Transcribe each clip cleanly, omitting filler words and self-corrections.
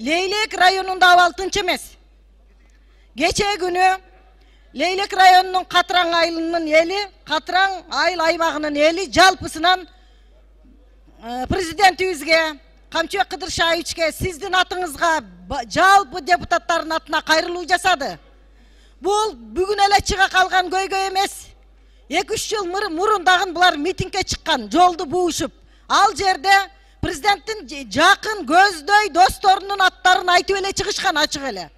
Leylek rayonunda абал тынч эмес. Geçe günü Leylek rayonunun Katraң айылынын eli, Katraң айыл аймагынын eli жалпысынан президентибизге, Камчыбек Кыдыршаевичке, сиздин атыңызга жалпы депутаттардын атына кайрылуу жасады. Бул бүгүн эле чыга калган көйгөй эмес. 2-3 жыл мурун дагы булар митингге чыккан, жолду буушуп. Ал жерде президенттин жакын көздөй досторунун аттарын айтып эле чыгышкан ачык эле.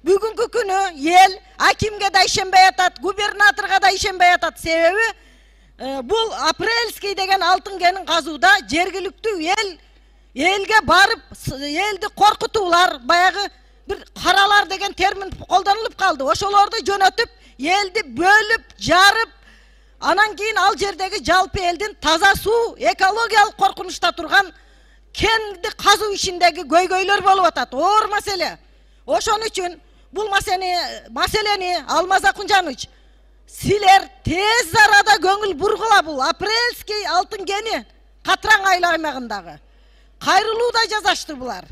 Бүгүнкү күнү эл акимге да ишенбей атат, губернаторго да ишенбей атат. Себеби бул апрельский деген алтын кенин казууда жергиликтүү элге барып элди коркутуулар, баягы бир каралар деген термин колдонулуп калды. Ошолорду жөнөтүп, элди бөлүп, жарып, анан кийин ал жердеги жалпы элдин таза суу, экологиялык коркунучта турган кенди казуу ишиндеги көйгөйлөр болуп атат. Оор маселе. Ошон үчүн бул маселени Алмаз Акунжанович, силер тез арада көңүл бургула бул апрельский алтын кени Каtraң айыл аймагындагы. Кайрылуу да жазашты булар.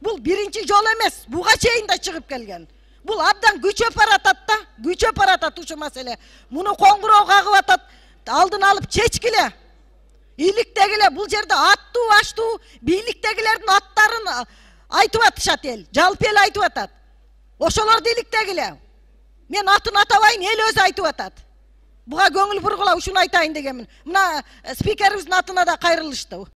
Бул биринчи жол эмес, буга чейин да чыгып келген. Бул абдан күчөп баратат да, күчөп баратат ушу маселе. Муну коңгуроо кагып атат, алдын алып чечкиле. Иликтегиле, бул жерде аттуу, аштуу бийликтегилердин аттарын айтып атышат эл. Жалпы эл айтып атат. Ошолорду иликтегиле. Мен атын атабайын, эл өзү айтып атат. Буга көңүл бургула, ушуну айтайын дегенмин. Мына спикерибиздин атына да кайрылышты.